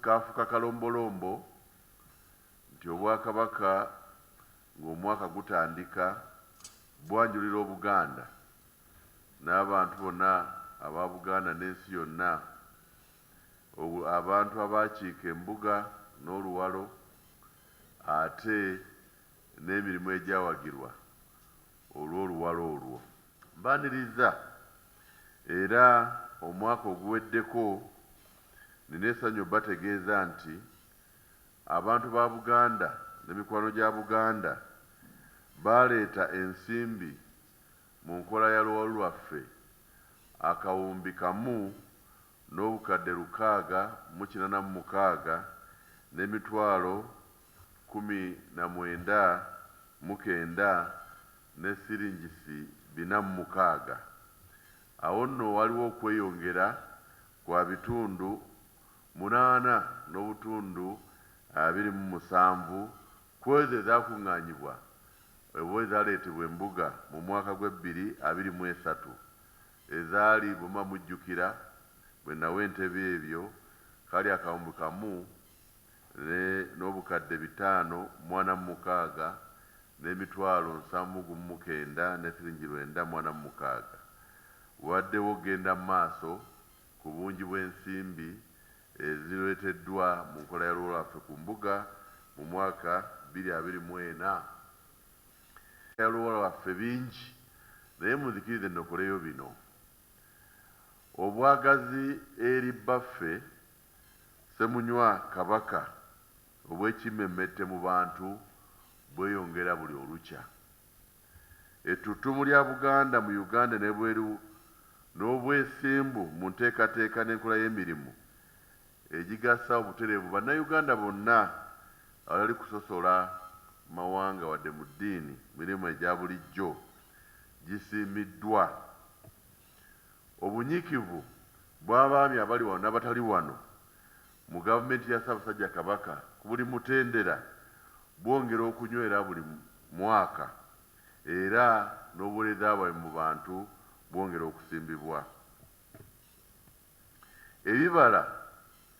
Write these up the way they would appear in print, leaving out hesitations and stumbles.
kafuka kalombolombo nti Obwakabaka ng'omwaka gutandika bwanjulira Obuganda n'abantu bonna aba Buganda n'ensi yonna, abantu abakiika embuga n'oluwalo ate n'emirimu egyawagirwa olw'oluwalo olwo. Mbaniriza era omwaka oguweddeko nina essanyu bategeeza nti abantu ba Buganda n'emikwano gya Buganda baleeta ensimbi mu nkola ya luwalo lwaffe akawumbi kamu n'obukadde 646 n'emitwalo 19,900 ne siringisi 406. Awo nno waliwo okweyongera kwa bitundu 8.27 kwezo ezakuŋŋaanyibwa oba ezaleetebwa embuga mu mwaka gw'2023 ezaali bwema mujjukira bwe nawa entebe ebyo kali akawumbi kamu n'obukadde 546 n'emitwalo 719 ne siringi 946. Waddewo genda maaso ku bungi bw'ensimbi ezireeteddwa mu nkola ya luwalo lwaffe ku mbuga mu mwaka 2024. Ya luwalo lwaffe bingi naye muzikirize nnokoleyo bino. Obwagazi eri baffe Ssemunywa Kabaka obw'ekimmemmette mu bantu bweyongera buli olukya. Ettutumu lya Buganda mu Uganda n'ebweru n'obwesimbu mu nteekateeka n'enkola y'emirimu egigasa obutereevu bannayuganda bonna abali kusosola mawanga wadde mu ddiini mirimu egya bulijjo gisiimiddwa. Obunyiikivu bw'abaami abali wano n'abatali wano mu gavumenti ya Ssaabasajja Kabaka ku buli mutendera bwongera okunywera buli mwaka era n'obuweereza bwabwe mu bantu bwongera okusimbibwa. Ebibala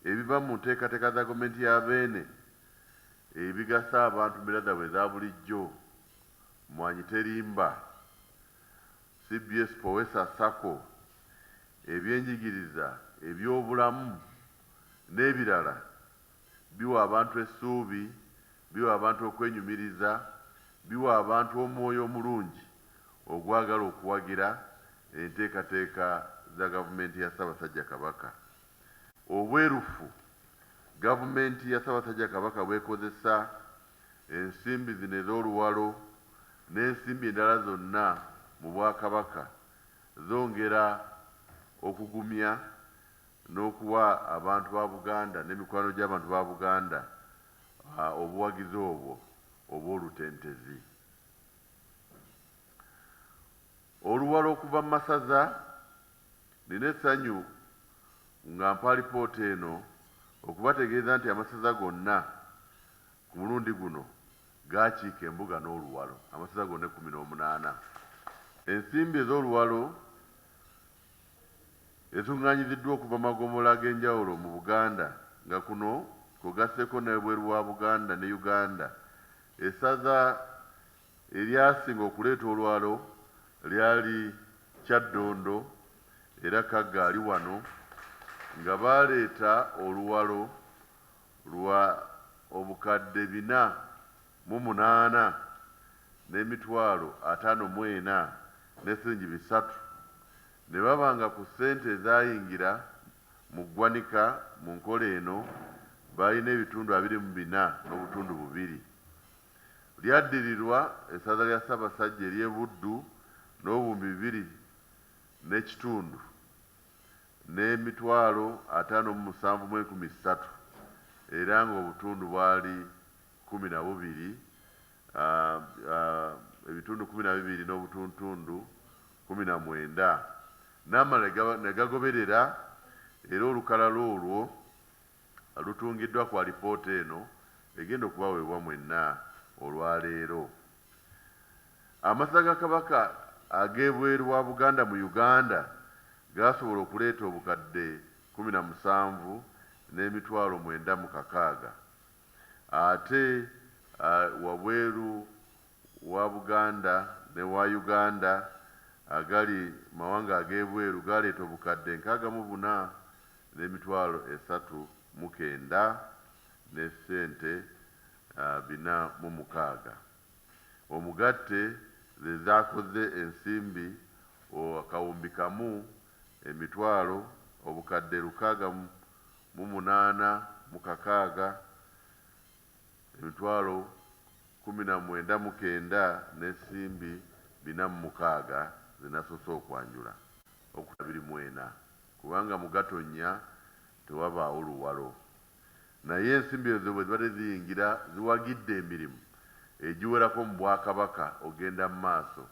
ebiva mu nteekateeka za gavumenti ya Beene ebigasa abantu mbeera zaabwe eza bulijjo Mwanyi Terimba, CBS Powesa Sacco, ebyenjigiriza, ebyobulamu n'ebirala biwa abantu essuubi, biwa abantu okwenyumiriza, biwa abantu omwoyo omulungi ogwagala okuwagira enteekateeka za gavumenti ya Ssaabasajja Kabaka. Obwerufu gavumenti ya Ssaabasajja Kabaka bwekozesa ensimbi zino ez'oluwalo n'ensimbi endala zonna mu Bwakabaka zongera okugumya n'okuwa abantu ba Buganda n'emikwano gy'abantu ba Buganda obuwagizi obwo obw'olutentezi. Oluwalo okuva mu masaza nina essanyu nga mpa alipoota eno okubategeeza nti amasaza gonna ku mulundi guno gaakiika embuga n'oluwalo, amasaza gonna 18. Ensimbi ez'oluwalo ezikuŋŋaanyiziddwa okuva magomola ag'enjawulo mu Buganda nga kuno kugasseko n'ebweru wa Buganda ne Uganda. Essaza eryasinga okuleeta olwalo lyali Kyaddondo era Kagga ali wano nga baaleeta oluwalo lwa obukadde 408 n'emitwalo 54 ne siringi 300 ne babanga ku ssente ezayingira mu ggwanika mu nkola eno balina ebitundu 24 n'obutundu 2. Lyaddirirwa essaza lya Ssaabasajja ery'e Buddu n'obuwumbi 2 n'ekitundu n'emitwalo 57,300 era ng'obutundu bwali 12, ebitundu 12 n'obutundu 19. N'amala ne gagoberera era olukalala olwo lutungiddwa ku alipoota eno egenda okubaweebwa mwenna olwaleero. Amasaza ga Kabaka ag'ebweru wa Buganda mu Uganda gaasobola okuleeta obukadde 17 n'emitwalo 9,600 ate wabweru wa Buganda ne wa Uganda agali mawanga ag'ebweru galeeta obukadde 64 n'emitwalo 39 ne ssente 406. Omugatte ze zaakoze ensimbi akawumbi kamu emitwalo obukadde 686 emitwalo 19,900 n'ensimbi 406 zenasoose okwanjula okutabiri mwena kubanga mu Gatonnya tewabaawo luwalo. Naye ensimbi ezo bwe zibadde ziyingira ziwagidde emirimu egiwerako mu Bwakabaka ogenda mu maaso,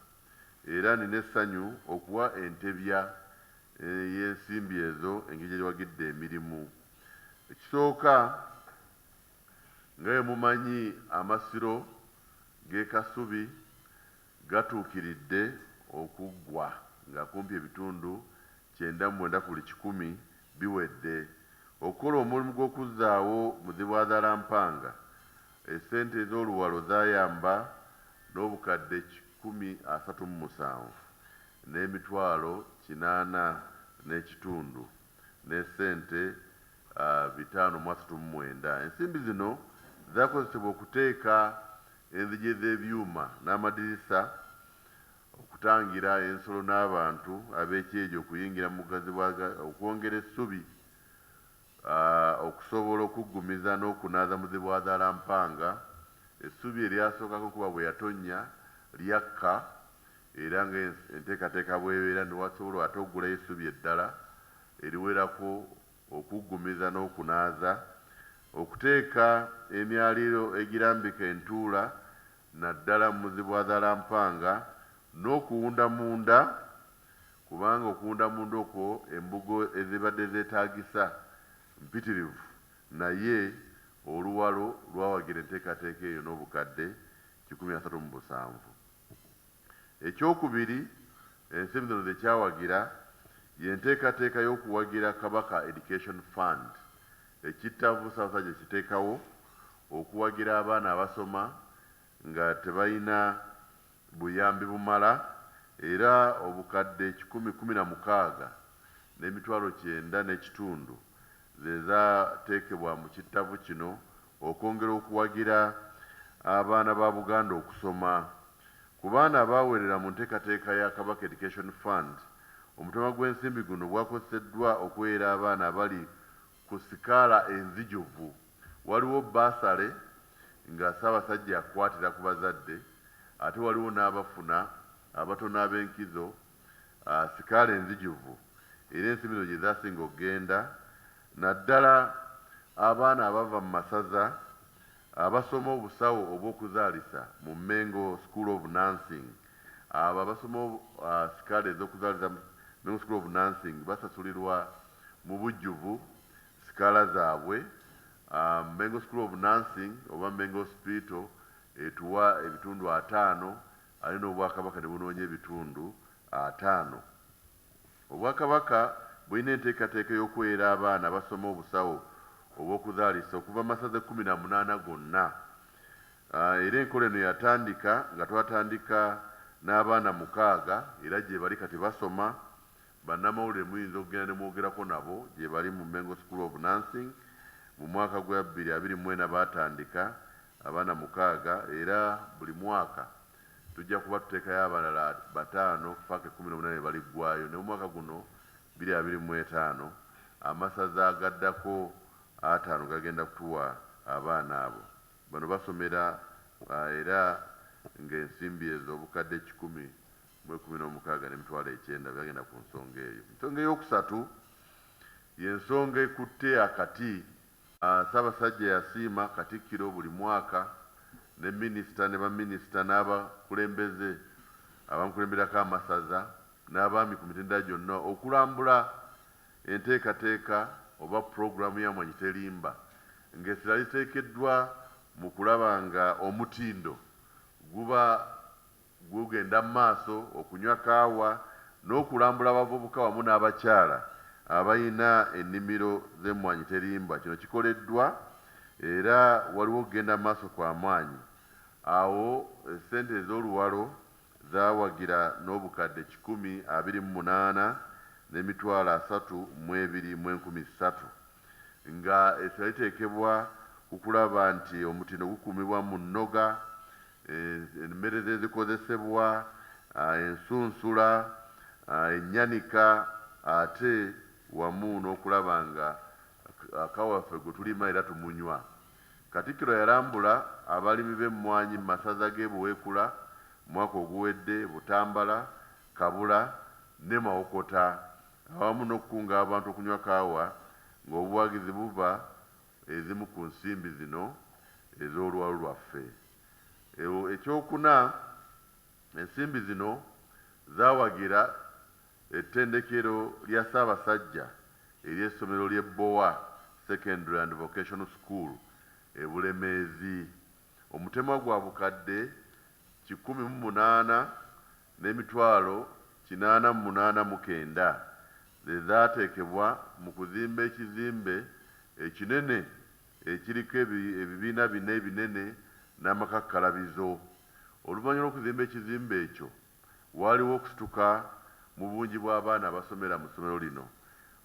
era nina essanyu okuwa entebya y'ensimbi ezo engeri gye ziwagidde emirimu. Ekisooka nga bwe mumanyi amasiro g'e Kasubi gatuukiridde okuggwa nga kumpi ebitundu 99 ku buli 100 biwedde. Okukola omulimu gw'okuzzaawo Muzibwazaalampanga, essente ez'oluwalo zaayamba n'obukadde 137 n'emitwalo 80 n'ekitundu n'essente 539. Ensimbi zino zaakozesebwa okuteeka enzigi z'ebyuma n'amadirisa, okutangira ensolo n'abantu ab'ekyejo okuyingira mu bugazi okwongera essubi, okusobola okuggumiza n'okunaaza Muzibwazaalampanga. Essubi eryasookako kuba bwe yatonnya lyakka, era ng'enteekateeka bw'ebeera newasobola ate okugulayo essubi eddala eriwerako okuggumiza n'okunaaza, okuteeka emyaliro egirambika entuula naddala mu Muzibwazaalampanga, n'okuwunda munda, kubanga okuwunda munda okwo embugo ezibadde zeetaagisa mpitirivu, naye oluwalo lwawagira enteekateeka eyo n'obukadde 137. Ekyokubiri ensimbi zino zekyawagira y'enteekateeka y'okuwagira Kabaka Education Fund, ekittavvu Ssaabasajja ekiteekawo okuwagira abaana abasoma nga tebalina buyambi bumala, era obukadde 116 n'emitwalo 9 n'ekitundu ze zaateekebwa mu kittavvu kino okwongera okuwagira abaana ba Buganda okusoma. Ku baana abaawerera mu nteekateeka ya Kabaka Education Fund, omutemwa gw'ensimbi guno gwakozeseddwa okuweera abaana abali ku sikaala enzijuvu. Waliwo basale nga Ssaabasajja akwatira ku bazadde, ate waliwo n'abafuna abatono ab'enkizo sikaala enzijuvu, era ensimbi zino gye zaasinga okugenda. Naddala abaana abava mu masaza abasoma obusawo obw'okuzaalisa mu Mengo School of Nursing, abo abasoma sikaala ez'okuzaalisa Mengo School of Nursing basasulirwa mu bujjuvu sikaala zaabwe. Mengo School of Nursing oba Mengo Hospital etuwa ebitundu 5 ate n'Obwakabaka ne bunoonya ebitundu 5. Obwakabaka bulina enteekateeka y'okuweera abaana abasoma obusawo obw'okuzaalisa okuva amasaza 18 gonna. Era enkola eno yatandika nga twatandika n'abaana 6 era gye bali kati basoma. Bannamawulire muyinza okugenda ne mwogerako nabo gye bali mu Mengo School of Nursing. Mu mwaka gwa 2024 baatandika abaana 6, era buli mwaka tujja kuba tuteekayo abalala 5 paka 18 baliggwayo. Ne mu mwaka guno 2025 amasaza agaddako 5 gagenda kutuwa abaana abo. Bano basomera era ng'ensimbi ezo obukadde 116 n'emitwalo 9 byagenda ku nsonga eyo. Ensonga ey'okusatu y'ensonga ekutte akati. Ssaabasajja yasiima Katikkiro buli mwaka ne minisita ne baminisita n'abakulembeze abamukulemberako amasaza n'abaami ku mitendera gyonna okulambula enteekateeka oba puroguramu ya Mwanyi Terimba, ng'essira liteekeddwa mu kulaba nga omutindo guba gugenda mu maaso, okunywa kaawa n'okulambula abavubuka wamu n'abakyala abayina ennimiro z'emmwanyi terimba. Kino kikoleddwa era waliwo okugenda maaso kwa maanyi. Awo ssente ez'oluwalo zaawagira n'obukadde 128 n'emitwalo 32,113 nga essira liteekebwa ku kulaba nti omutindo gukuumibwa mu nnoga, emmere zezikozesebwa, ensunsula, ennyanika, ate wamu n'okulaba nga akawaffe gwe tulima era tumunywa. Katikkiro yalambula abalimi b'emmwanyi mu masaza g'e Buweekula mwaka oguwedde, Butambala, Kabula ne Mawokota, awamu n'okukunga abantu okunywa kaawa ng'obuwagizi buva ezimu ku nsimbi zino ez'oluwalo lwaffe. Ekyokuna, ensimbi zino zaawagira ettendekero lya Ssaabasajja ery'essomero ly'e Bowa Secondary and Vocational School e Bulemeezi. Omutemwa gwa bukadde 18 n'emitwalo 489 ze zaateekebwa mu kuzimba ekizimbe ekinene ekiriko ebibiina 4 ebinene n'amakakkalabizo. Oluvannyuma lw'okuzimba ekizimbe ekyo waaliwo okusituka mu bungi bw'abaana abasomera mu ssomero lino.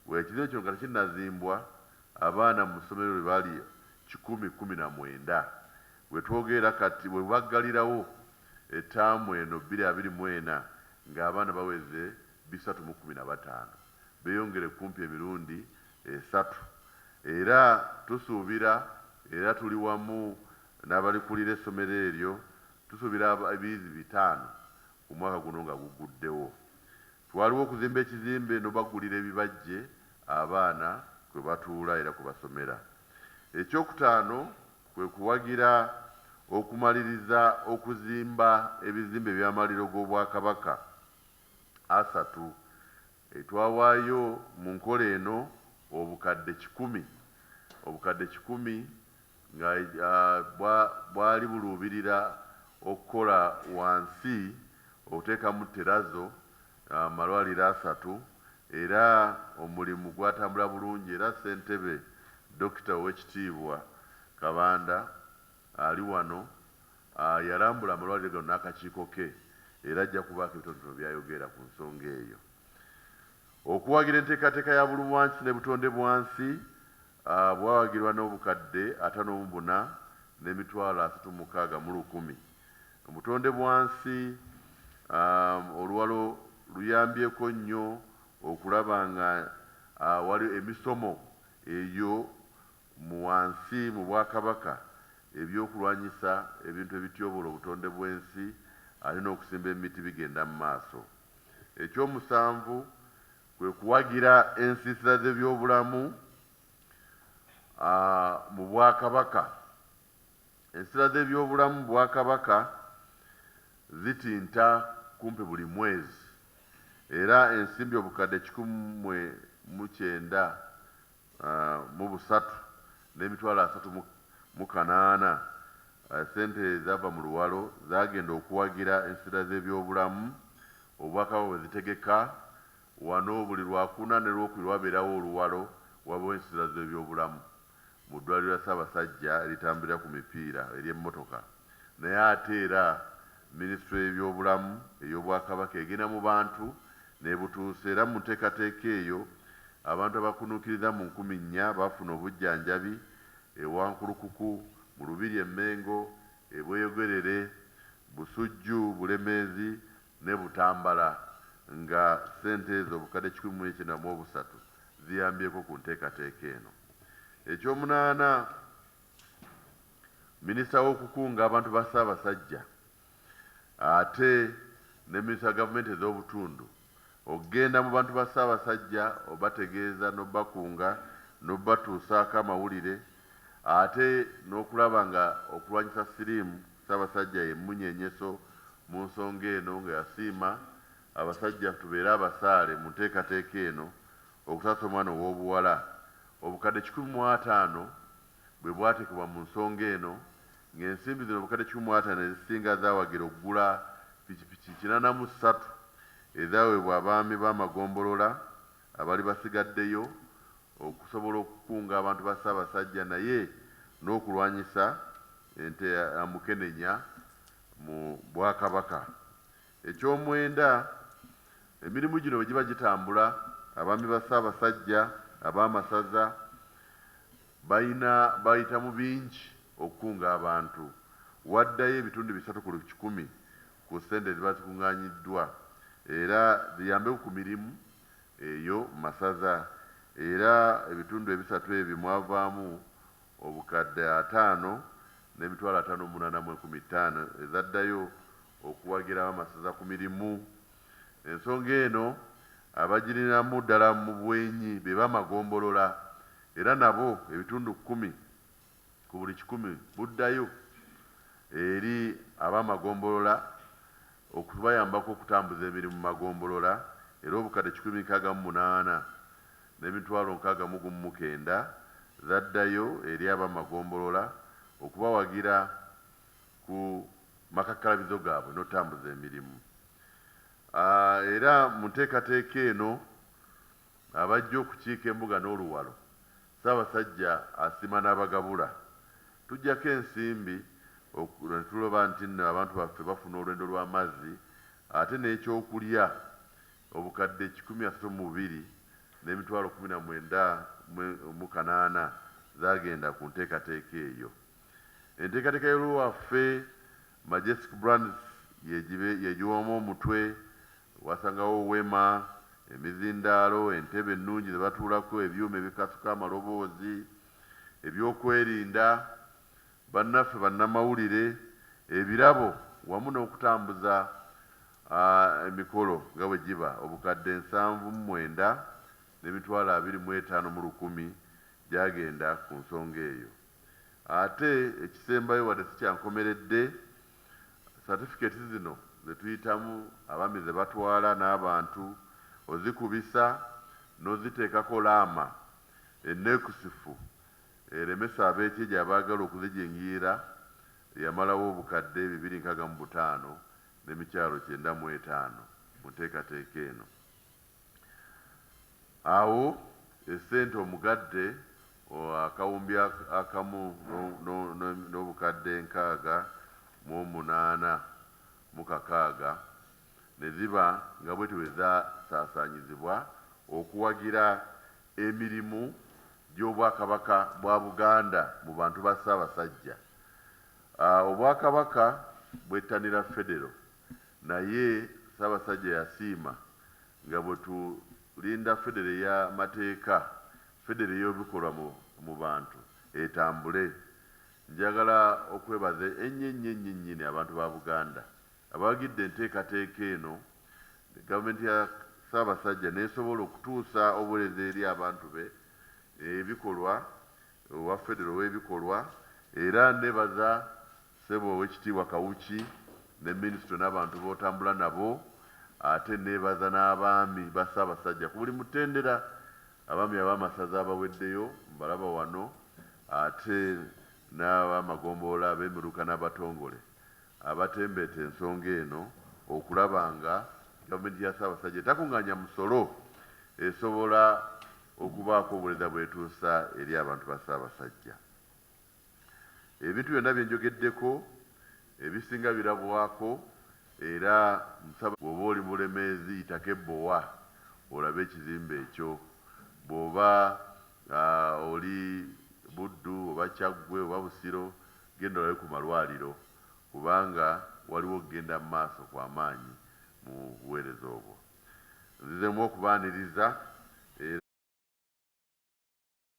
Ekizimbe kino nga tekinnazimbwa, abaana mu ssomero lwe baali 119. We twogera kati bwe baggalirawo ettaamu eno 2024 ng'abaana baweze 315, beeyongere kumpi emirundi 3. Era tusuubira, era tuli wamu n'abalikulira essomero eryo, tusuubira ebiyizi 5 ku mwaka guno nga guguddewo. Twaliwo okuzimba ekizimbe n'obagulira ebibajje abaana kwe batuula era kwe basomera. Ekyokutaano kwe kuwagira okumaliriza okuzimba ebizimbe by'amaliro g'Obwakabaka 3. Twawaayo mu nkola eno obukadde 10 nga bwali buluubirira okukola wansi okuteekamu terazo amalwaliro 3, era omulimu gwatambula bulungi. Era Ssentebe Dr. Owekitiibwa Kabanda ali wano yalambula amalwaliro gano n'akakiiko ke, era ajja kubaako ebitonotono byayogera ku nsonga eyo. Okuwagira enteekateeka ya Bulwansi ne Butonde bwansi bwawagirwa n'obukadde 54 n'emitwalo 36,100. Obutonde bwansi oluwalo luyambyeko nnyo okulaba nga wali emisomo eyo mu wansi mu Bwakabaka ebyokulwanyisa ebintu ebityoboola obutonde bw'ensi ate n'okusimba emiti bigenda mu maaso. Ekyomusanvu kwe kuwagira ensiisira z'ebyobulamu mu Bwakabaka. Ensiisira z'ebyobulamu mu Bwakabaka zitinta kumpi buli mwezi, era ensimbi obukadde 193 n'emitwalo 38 ssente ezava mu luwalo zaagenda okuwagira ensiisira z'ebyobulamu Obwakabaka bwe zitegeka. Wano buli Lwakuna ne Lwokubiri wabeerawo oluwalo wabawo ensiisira z'ebyobulamu mu ddwaliro lya Ssaabasajja eritambulira ku mipiira ery'emmotoka. Naye ate era Minisitule y'ebyobulamu ey'Obwakabaka egenda mu bantu n'ebutuusa, era mu nteekateeka eyo abantu abakunuukiriza mu 4,000 bafuna obujjanjabi ewankulukuku, mu Lubiri e Mmengo, e Bweyogerere, Busujju, Bulemeezi ne Butambala, nga ssente ezo obukadde 193 ziyambyeko ku nteekateeka eno. Ekyomunaana, Minisita w'okukunga abantu ba Ssaabasajja ate ne Minisita wa gavumenti ez'obutundu okugenda mu bantu ba Ssaabasajja obategeeza n'obakunga n'obatuusaako amawulire, ate n'okulaba nga okulwanyisa siriimu Ssaabasajja y'emmunyeenyeso mu nsonga eno, nga yasiima abasajja tubeere abasaale mu nteekateeka eno okusasa omwana ow'obuwala. Obukadde 150 bwe bwateekebwa mu nsonga eno, ng'ensimbi zino obukadde 150 ezisinga zaawagira okugula pikipiki 83 ezaweebwa abaami b'amagombolola abali basigaddeyo okusobola okukunga abantu ba Ssaabasajja naye n'okulwanyisa ente ya Mukenenya mu Bwakabaka. Ekyomwenda, emirimu gino bwe giba gitambula, abaami ba Ssaabasajja ab'amasaza bayita mu bingi okukunga abantu, waddayo ebitundu 3 ku 100 ku ssente ziba zikungaanyiddwa, era ziyambe ku mirimu eyo masaza, era ebitundu 3 ebyo mwavaamu obukadde 5 n'emitwalo 5,815 ezaddayo okuwagira ab'amasaza ku mirimu. Ensonga eno abagirinamu ddala mu bwenyi be bamagombolola, era nabo ebitundu 10 ku buli 100 buddayo eri abamagombolola okubayambako okutambuza emirimu mu magombolola, era obukadde 168 n'emitwalo 619 zaddayo eri abamagombolola okubawagira ku makakalabizo gaabwe n'otambuza emirimu. Era mu nteekateeka eno abajja okukiika embuga n'oluwalo, Ssaabasajja asima n'abagabula. Tujjako ensimbi tuloba nti nno abantu baffe bafuna olwendo lw'amazzi, ate n'ekyokulya obukadde 132 n'emitwalo 19,8 zagenda ku nteekateeka eyo. Enteekateeka y'olwaffe Majestic Brands yegiwamu omutwe, wasangawo wema, emizindaalo, entebe ennungi ze batuulako, ebyuma ebikasuka amaloboozi, ebyokwerinda, bannaffe bannamawulire, ebirabo wamu n'okutambuza emikolo nga bwe giba, obukadde 79 n'emitwalo 25,100 gyagenda ku nsonga eyo. Ate ekisembayo wadde sikyankomeredde, certificate zino ze tuyitamu abaami ze batwala n'abantu, ozikubisa n'oziteekako laama enneekusifu eremesa abeekyejja abaagala okuzijingirira, yamalawo obukadde 265 n'emitwalo 905 mu nteekateeka eno. Awo essente omugadde akawumbi akamu n'obukadde 68,600 ne ziba nga bwetyo bwe zasaasaanyizibwa okuwagira emirimu gy'Obwakabaka bwa Buganda mu bantu ba Ssaabasajja. Obwakabaka bwettanira federo, naye Ssaabasajja yasiima nga bwe tulinda federo ey'amateeka, federo ey'ebikolwa mu bantu etambule. Njagala okwebaza ennyo abantu ba Buganda abawagidde enteekateeka eno. Gavumenti ya Ssaabasajja nesobola okutuusa obuweereza eri abantu be ebikolwa owa federo w'ebikolwa, era nebaza ssebo ow'ekitiibwa Kawuki ne minisitule n'abantu b'otambula nabo, ate nebaza n'abaami ba Ssaabasajja ku buli mutendera, abaami ab'amasaza abaweddeyo mbalaba wano, ate n'abamagombolola ab'emiruka n'abatongole abatembeeta ensonga eno okulaba nga gavumenti ya Ssaabasajja etakuŋŋaanya musolo, esobola okubaako obuweereza bw'etuusa eri abantu ba Ssaabasajja. Ebintu byonna bye njogeddeko ebisinga birabwako, era nsaba bw'oba oli Bulemeezi yitako ebbowa olabe ekizimbe ekyo, bw'oba oli Buddu oba Kyaggwe oba Busiro genda olabe ku malwaliro, kubanga waliwo okugenda mu maaso kw'amaanyi mu buweereza obwo. Nzizemu okubaaniriza